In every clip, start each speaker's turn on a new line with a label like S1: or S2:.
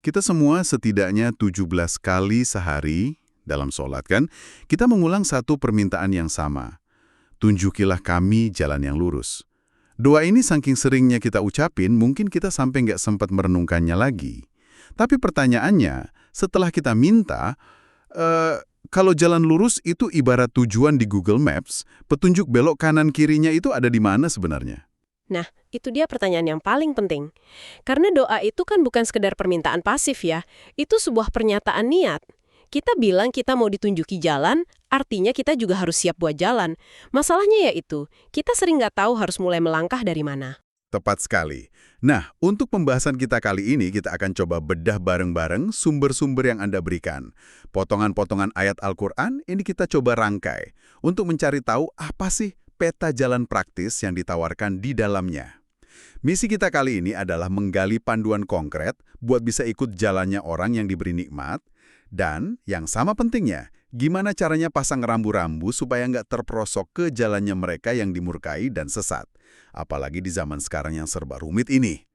S1: Kita semua setidaknya 17 kali sehari dalam sholat kan, kita mengulang satu permintaan yang sama. Tunjukilah kami jalan yang lurus. Doa ini saking seringnya kita ucapin, mungkin kita sampai nggak sempat merenungkannya lagi. Tapi pertanyaannya, setelah kita minta, kalau jalan lurus itu ibarat tujuan di Google Maps, petunjuk belok kanan kirinya itu ada di mana sebenarnya?
S2: Nah, itu dia pertanyaan yang paling penting. Karena doa itu kan bukan sekedar permintaan pasif ya, itu sebuah pernyataan niat. Kita bilang kita mau ditunjuki jalan, artinya kita juga harus siap buat jalan. Masalahnya yaitu, kita sering nggak tahu harus mulai melangkah dari mana.
S1: Tepat sekali. Nah, untuk pembahasan kita kali ini, kita akan coba bedah bareng-bareng sumber-sumber yang Anda berikan. Potongan-potongan ayat Al-Quran ini kita coba rangkai untuk mencari tahu apa sih peta jalan praktis yang ditawarkan di dalamnya. Misi kita kali ini adalah menggali panduan konkret buat bisa ikut jalannya orang yang diberi nikmat, dan yang sama pentingnya, gimana caranya pasang rambu-rambu supaya nggak terperosok ke jalannya mereka yang dimurkai dan sesat. Apalagi di zaman sekarang yang serba rumit ini.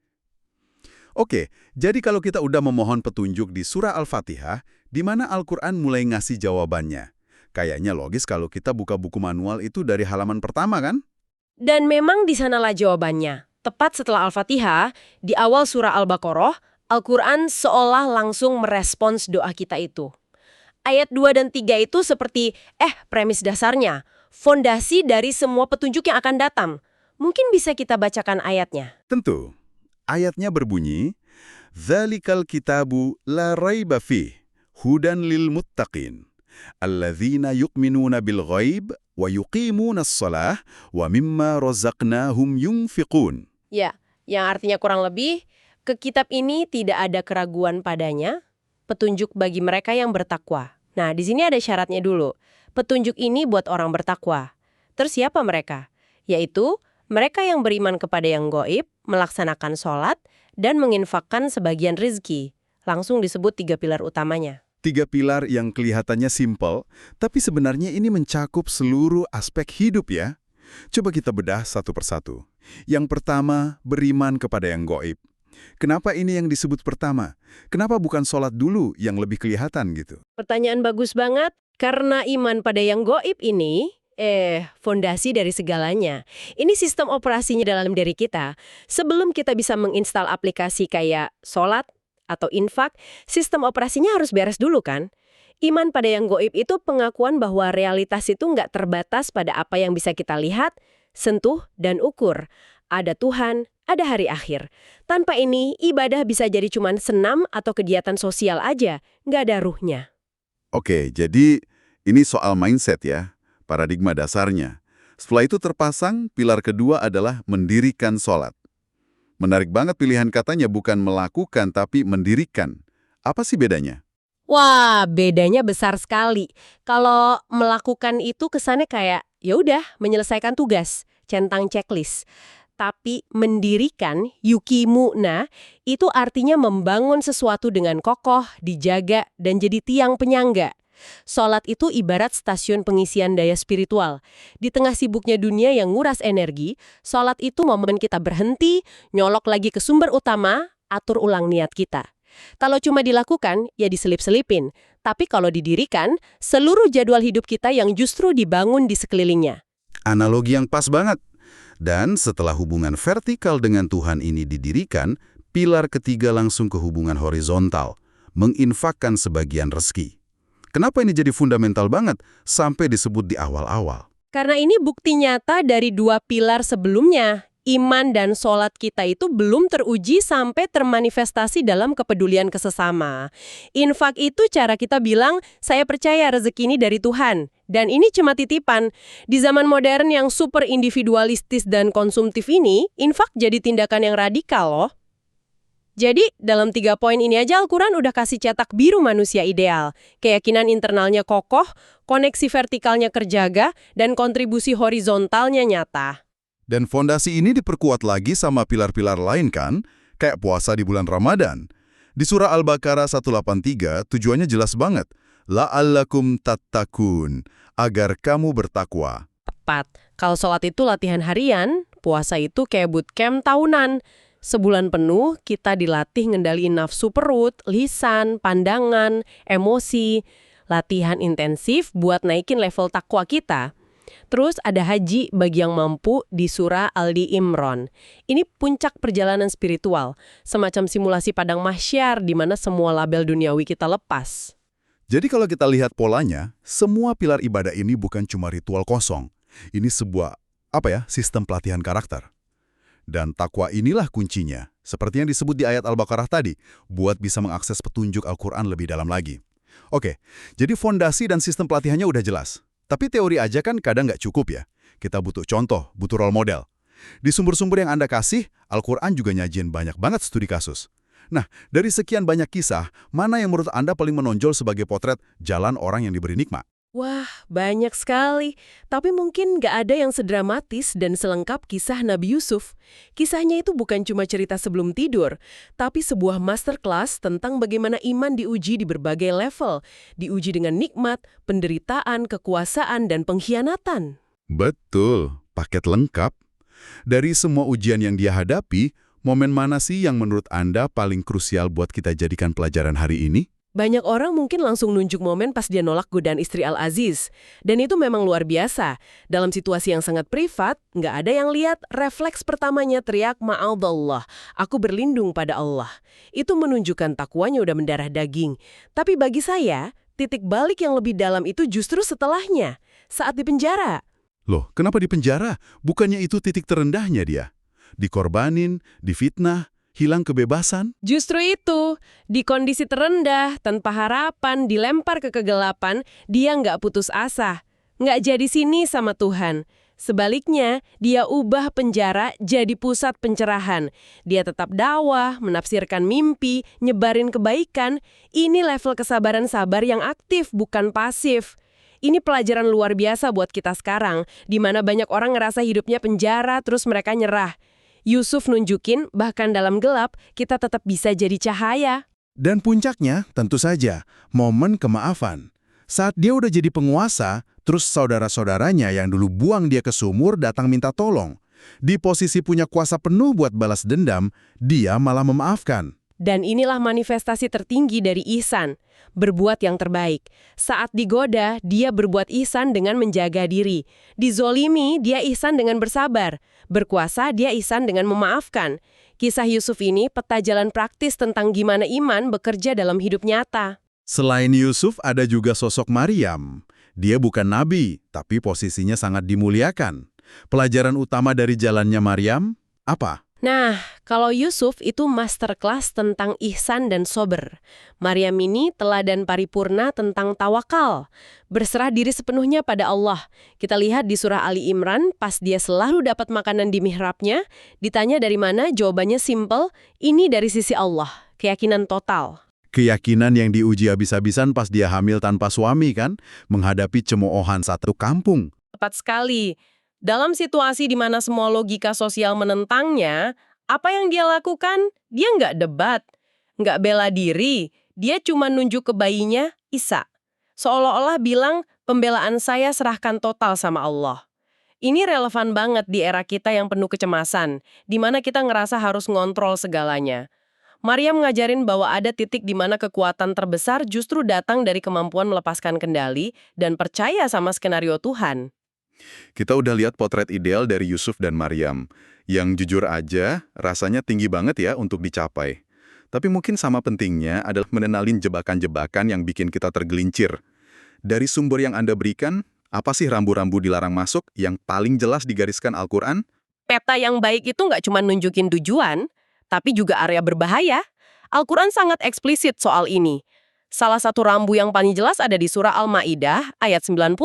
S1: Oke, jadi kalau kita udah memohon petunjuk di surah Al-Fatihah, di mana Al-Quran mulai ngasih jawabannya? Kayaknya logis kalau kita buka buku manual itu dari halaman pertama kan?
S2: Dan memang di sanalah jawabannya. Tepat setelah Al-Fatihah, di awal surah Al-Baqarah, Al-Quran seolah langsung merespons doa kita itu. Ayat 2 dan 3 itu seperti, premis dasarnya, fondasi dari semua petunjuk yang akan datang. Mungkin bisa kita bacakan ayatnya.
S1: Tentu. Ayatnya berbunyi, "Dzalikal kitabu la raiba fih, hudan lil muttaqin, alladzina yu'minuna bil ghaib wa yuqimunas shalah wa mimma razaqnahum yunfiqun."
S2: Ya, yang artinya kurang lebih, ke kitab ini tidak ada keraguan padanya, petunjuk bagi mereka yang bertakwa. Nah, di sini ada syaratnya dulu. Petunjuk ini buat orang bertakwa. Terus siapa mereka? Yaitu mereka yang beriman kepada yang gaib, melaksanakan sholat, dan menginfakkan sebagian rizki. Langsung disebut 3 pilar utamanya.
S1: 3 pilar yang kelihatannya simpel, tapi sebenarnya ini mencakup seluruh aspek hidup ya. Coba kita bedah satu persatu. Yang pertama, beriman kepada yang gaib. Kenapa ini yang disebut pertama? Kenapa bukan sholat dulu yang lebih kelihatan gitu?
S2: Pertanyaan bagus banget, karena iman pada yang gaib ini, fondasi dari segalanya. Ini sistem operasinya dalam diri kita. Sebelum kita bisa menginstal aplikasi kayak sholat atau infak, sistem operasinya harus beres dulu kan? Iman pada yang gaib itu pengakuan bahwa realitas itu nggak terbatas pada apa yang bisa kita lihat, sentuh, dan ukur. Ada Tuhan, ada hari akhir. Tanpa ini, ibadah bisa jadi cuma senam atau kegiatan sosial aja, nggak ada ruhnya.
S1: Oke, jadi ini soal mindset ya, paradigma dasarnya. Setelah itu terpasang, pilar kedua adalah mendirikan sholat. Menarik banget pilihan katanya bukan melakukan tapi mendirikan. Apa sih bedanya?
S2: Wah, bedanya besar sekali. Kalau melakukan itu kesannya kayak, ya udah menyelesaikan tugas, centang checklist. Tapi mendirikan, yukimuna, itu artinya membangun sesuatu dengan kokoh, dijaga, dan jadi tiang penyangga. Sholat itu ibarat stasiun pengisian daya spiritual. Di tengah sibuknya dunia yang nguras energi, sholat itu momen kita berhenti, nyolok lagi ke sumber utama, atur ulang niat kita. Kalau cuma dilakukan, ya diselip-selipin. Tapi kalau didirikan, seluruh jadwal hidup kita yang justru dibangun di sekelilingnya.
S1: Analogi yang pas banget. Dan setelah hubungan vertikal dengan Tuhan ini didirikan, pilar ketiga langsung ke hubungan horizontal, menginfakkan sebagian rezeki. Kenapa ini jadi fundamental banget sampai disebut di awal-awal?
S2: Karena ini bukti nyata dari 2 pilar sebelumnya. Iman dan sholat kita itu belum teruji sampai termanifestasi dalam kepedulian ke sesama. Infak itu cara kita bilang, saya percaya rezeki ini dari Tuhan. Dan ini cuma titipan. Di zaman modern yang super individualistis dan konsumtif ini, infak jadi tindakan yang radikal loh. Jadi, dalam 3 poin ini aja Al-Quran udah kasih cetak biru manusia ideal. Keyakinan internalnya kokoh, koneksi vertikalnya terjaga, dan kontribusi horizontalnya nyata.
S1: Dan fondasi ini diperkuat lagi sama pilar-pilar lain kan? Kayak puasa di bulan Ramadan. Di surah Al-Baqarah 183 tujuannya jelas banget. La'allakum tattaqun, agar kamu bertakwa.
S2: Tepat. Kalau sholat itu latihan harian, puasa itu kayak bootcamp tahunan. Sebulan penuh kita dilatih ngendaliin nafsu perut, lisan, pandangan, emosi, latihan intensif buat naikin level takwa kita. Terus ada haji bagi yang mampu di surah Al-Di Imran. Ini puncak perjalanan spiritual, semacam simulasi padang mahsyar di mana semua label duniawi kita lepas.
S1: Jadi kalau kita lihat polanya, semua pilar ibadah ini bukan cuma ritual kosong. Ini sebuah, sistem pelatihan karakter. Dan takwa inilah kuncinya, seperti yang disebut di ayat Al-Baqarah tadi, buat bisa mengakses petunjuk Al-Quran lebih dalam lagi. Oke, jadi fondasi dan sistem pelatihannya udah jelas. Tapi teori aja kan kadang nggak cukup ya. Kita butuh contoh, butuh role model. Di sumber-sumber yang Anda kasih, Al-Quran juga nyajin banyak banget studi kasus. Nah, dari sekian banyak kisah, mana yang menurut Anda paling menonjol sebagai potret jalan orang yang diberi nikmat?
S2: Wah, banyak sekali. Tapi mungkin nggak ada yang sedramatis dan selengkap kisah Nabi Yusuf. Kisahnya itu bukan cuma cerita sebelum tidur, tapi sebuah masterclass tentang bagaimana iman diuji di berbagai level. Diuji dengan nikmat, penderitaan, kekuasaan, dan pengkhianatan.
S1: Betul, paket lengkap. Dari semua ujian yang dia hadapi, momen mana sih yang menurut Anda paling krusial buat kita jadikan pelajaran hari ini?
S2: Banyak orang mungkin langsung nunjuk momen pas dia nolak godaan istri Al-Aziz. Dan itu memang luar biasa. Dalam situasi yang sangat privat, nggak ada yang lihat, refleks pertamanya teriak, "Ma'adallah, aku berlindung pada Allah." Itu menunjukkan takwanya udah mendarah daging. Tapi bagi saya, titik balik yang lebih dalam itu justru setelahnya, saat di penjara.
S1: Loh, kenapa di penjara? Bukannya itu titik terendahnya dia? Dikorbanin, difitnah, hilang kebebasan?
S2: Justru itu, di kondisi terendah, tanpa harapan, dilempar ke kegelapan, dia nggak putus asa. Nggak jadi sini sama Tuhan. Sebaliknya, dia ubah penjara jadi pusat pencerahan. Dia tetap dakwah, menafsirkan mimpi, nyebarin kebaikan. Ini level kesabaran sabar yang aktif, bukan pasif. Ini pelajaran luar biasa buat kita sekarang, di mana banyak orang ngerasa hidupnya penjara, terus mereka nyerah. Yusuf nunjukin, bahkan dalam gelap, kita tetap bisa jadi cahaya.
S3: Dan puncaknya, tentu saja, momen kemaafan. Saat dia udah jadi penguasa, terus saudara-saudaranya yang dulu buang dia ke sumur datang minta tolong. Di posisi punya kuasa penuh buat balas dendam, dia malah memaafkan.
S2: Dan inilah manifestasi tertinggi dari ihsan, berbuat yang terbaik. Saat digoda, dia berbuat ihsan dengan menjaga diri. Dizolimi, dia ihsan dengan bersabar. Berkuasa, dia ihsan dengan memaafkan. Kisah Yusuf ini peta jalan praktis tentang gimana iman bekerja dalam hidup nyata.
S1: Selain Yusuf, ada juga sosok Maryam. Dia bukan nabi, tapi posisinya sangat dimuliakan. Pelajaran utama dari jalannya Maryam, apa?
S2: Nah, kalau Yusuf itu masterclass tentang ihsan dan sober. Maryam ini teladan paripurna tentang tawakal. Berserah diri sepenuhnya pada Allah. Kita lihat di surah Ali Imran, pas dia selalu dapat makanan di mihrabnya, ditanya dari mana, jawabannya simple, ini dari sisi Allah. Keyakinan total.
S1: Keyakinan yang diuji habis-habisan pas dia hamil tanpa suami kan, menghadapi cemoohan satu kampung.
S2: Tepat sekali. Dalam situasi di mana semua logika sosial menentangnya, apa yang dia lakukan? Dia nggak debat, nggak bela diri. Dia cuma nunjuk ke bayinya, Isa. Seolah-olah bilang, pembelaan saya serahkan total sama Allah. Ini relevan banget di era kita yang penuh kecemasan, di mana kita ngerasa harus ngontrol segalanya. Maryam ngajarin bahwa ada titik di mana kekuatan terbesar justru datang dari kemampuan melepaskan kendali dan percaya sama skenario Tuhan.
S1: Kita udah lihat potret ideal dari Yusuf dan Maryam, yang jujur aja rasanya tinggi banget ya untuk dicapai. Tapi mungkin sama pentingnya adalah mengenalin jebakan-jebakan yang bikin kita tergelincir. Dari sumber yang Anda berikan, apa sih rambu-rambu dilarang masuk yang paling jelas digariskan Al-Quran?
S2: Peta yang baik itu nggak cuma nunjukin tujuan, tapi juga area berbahaya. Al-Quran sangat eksplisit soal ini. Salah satu rambu yang paling jelas ada di surah Al-Ma'idah ayat 90.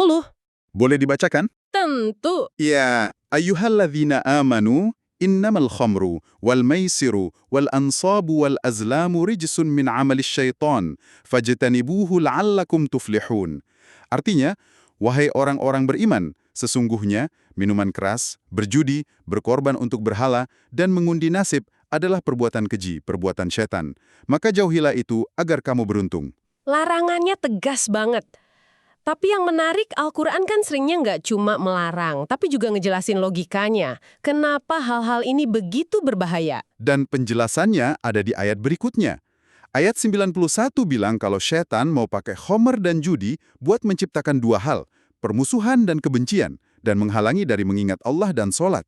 S1: Boleh dibacakan?
S2: Tentu.
S1: Ya, ayyuhalladzina amanu, innamal khamru, wal maisiru, wal ansabu, wal azlamu rijsun min amalis syaitan, fajtanibuhu la'allakum tuflihun. Artinya, wahai orang-orang beriman, sesungguhnya minuman keras, berjudi, berkorban untuk berhala, dan mengundi nasib adalah perbuatan keji, perbuatan setan. Maka jauhilah itu agar kamu beruntung.
S2: Larangannya tegas banget. Tapi yang menarik, Al-Quran kan seringnya nggak cuma melarang, tapi juga ngejelasin logikanya. Kenapa hal-hal ini begitu berbahaya?
S1: Dan penjelasannya ada di ayat berikutnya. Ayat 91 bilang kalau setan mau pakai homer dan judi buat menciptakan dua hal, permusuhan dan kebencian, dan menghalangi dari mengingat Allah dan sholat.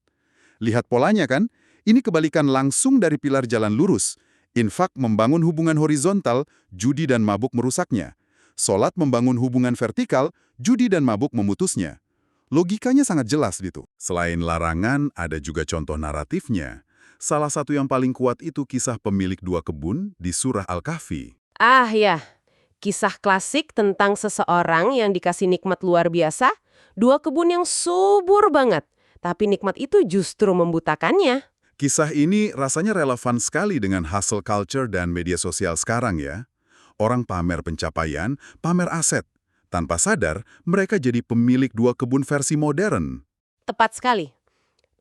S1: Lihat polanya kan? Ini kebalikan langsung dari pilar jalan lurus. Infak membangun hubungan horizontal, judi dan mabuk merusaknya. Sholat membangun hubungan vertikal, judi dan mabuk memutusnya. Logikanya sangat jelas gitu. Selain larangan, ada juga contoh naratifnya. Salah satu yang paling kuat itu kisah pemilik dua kebun di surah Al-Kahfi.
S2: Ah ya, kisah klasik tentang seseorang yang dikasih nikmat luar biasa, dua kebun yang subur banget, tapi nikmat itu justru membutakannya.
S1: Kisah ini rasanya relevan sekali dengan hustle culture dan media sosial sekarang ya. Orang pamer pencapaian, pamer aset. Tanpa sadar, mereka jadi pemilik dua kebun versi modern.
S2: Tepat sekali.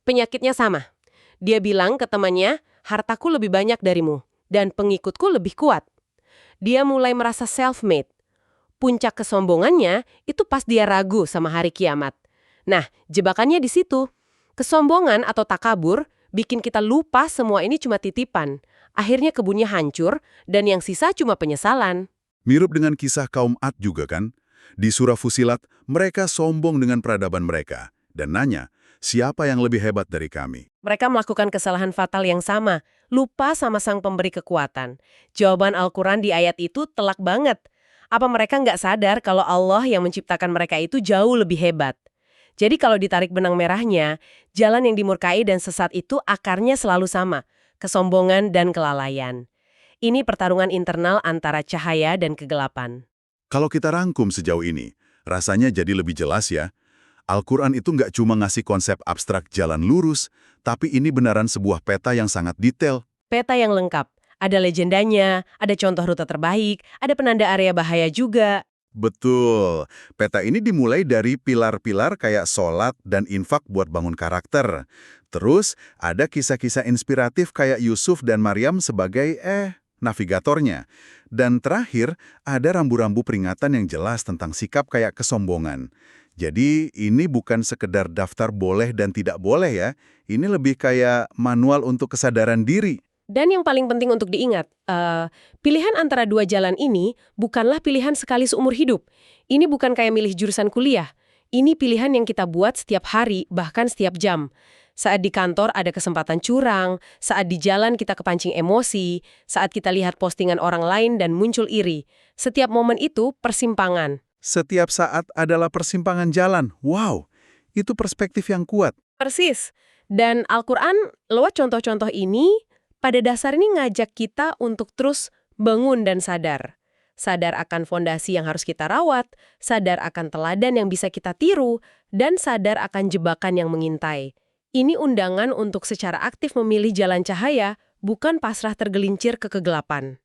S2: Penyakitnya sama. Dia bilang ke temannya, hartaku lebih banyak darimu, dan pengikutku lebih kuat. Dia mulai merasa self-made. Puncak kesombongannya itu pas dia ragu sama hari kiamat. Nah, jebakannya di situ. Kesombongan atau takabur bikin kita lupa semua ini cuma titipan. Akhirnya kebunnya hancur, dan yang sisa cuma penyesalan.
S1: Mirip dengan kisah kaum Ad juga kan? Di surah Fusilat, mereka sombong dengan peradaban mereka dan nanya, siapa yang lebih hebat dari kami?
S2: Mereka melakukan kesalahan fatal yang sama, lupa sama sang pemberi kekuatan. Jawaban Al-Quran di ayat itu telak banget. Apa mereka nggak sadar kalau Allah yang menciptakan mereka itu jauh lebih hebat? Jadi kalau ditarik benang merahnya, jalan yang dimurkai dan sesat itu akarnya selalu sama, kesombongan dan kelalaian. Ini pertarungan internal antara cahaya dan kegelapan.
S1: Kalau kita rangkum sejauh ini, rasanya jadi lebih jelas ya. Al-Quran itu nggak cuma ngasih konsep abstrak jalan lurus, tapi ini beneran sebuah peta yang sangat detail.
S2: Peta yang lengkap. Ada legendanya, ada contoh rute terbaik, ada penanda area bahaya juga.
S1: Betul. Peta ini dimulai dari pilar-pilar kayak sholat dan infak buat bangun karakter. Terus ada kisah-kisah inspiratif kayak Yusuf dan Maryam sebagai navigatornya. Dan terakhir ada rambu-rambu peringatan yang jelas tentang sikap kayak kesombongan. Jadi ini bukan sekedar daftar boleh dan tidak boleh ya. Ini lebih kayak manual untuk kesadaran diri.
S2: Dan yang paling penting untuk diingat, pilihan antara dua jalan ini bukanlah pilihan sekali seumur hidup. Ini bukan kayak milih jurusan kuliah. Ini pilihan yang kita buat setiap hari, bahkan setiap jam. Saat di kantor ada kesempatan curang, saat di jalan kita kepancing emosi, saat kita lihat postingan orang lain dan muncul iri. Setiap momen itu persimpangan.
S1: Setiap saat adalah persimpangan jalan. Wow, itu perspektif yang kuat.
S2: Persis. Dan Al-Quran lewat contoh-contoh ini, pada dasar ini ngajak kita untuk terus bangun dan sadar. Sadar akan fondasi yang harus kita rawat, sadar akan teladan yang bisa kita tiru, dan sadar akan jebakan yang mengintai. Ini undangan untuk secara aktif memilih jalan cahaya, bukan pasrah tergelincir ke kegelapan.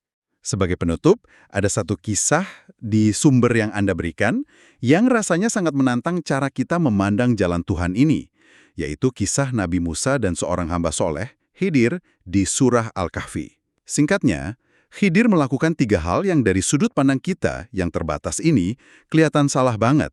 S1: Sebagai penutup, ada satu kisah di sumber yang Anda berikan yang rasanya sangat menantang cara kita memandang jalan Tuhan ini, yaitu kisah Nabi Musa dan seorang hamba soleh, Khidir, di surah Al-Kahfi. Singkatnya, Khidir melakukan 3 hal yang dari sudut pandang kita yang terbatas ini kelihatan salah banget.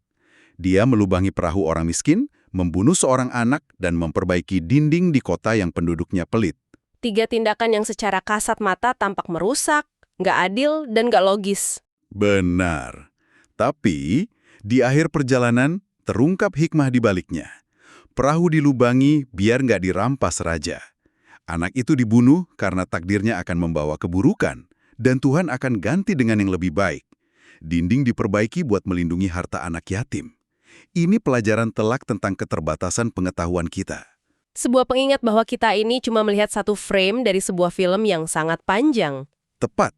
S1: Dia melubangi perahu orang miskin, membunuh seorang anak, dan memperbaiki dinding di kota yang penduduknya pelit.
S2: 3 tindakan yang secara kasat mata tampak merusak, nggak adil, dan nggak logis.
S1: Benar. Tapi, di akhir perjalanan, terungkap hikmah di baliknya. Perahu dilubangi biar nggak dirampas raja. Anak itu dibunuh karena takdirnya akan membawa keburukan, dan Tuhan akan ganti dengan yang lebih baik. Dinding diperbaiki buat melindungi harta anak yatim. Ini pelajaran telak tentang keterbatasan pengetahuan kita.
S2: Sebuah pengingat bahwa kita ini cuma melihat satu frame dari sebuah film yang sangat panjang.
S1: Tepat.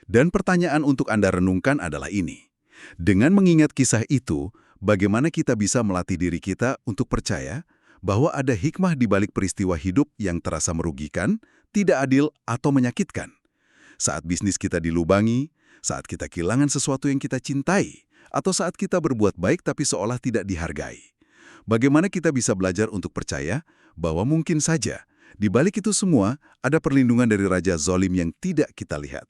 S1: Dan pertanyaan untuk Anda renungkan adalah ini. Dengan mengingat kisah itu, bagaimana kita bisa melatih diri kita untuk percaya bahwa ada hikmah di balik peristiwa hidup yang terasa merugikan, tidak adil, atau menyakitkan. Saat bisnis kita dilubangi, saat kita kehilangan sesuatu yang kita cintai, atau saat kita berbuat baik tapi seolah tidak dihargai. Bagaimana kita bisa belajar untuk percaya bahwa mungkin saja, di balik itu semua, ada perlindungan dari raja zalim yang tidak kita lihat.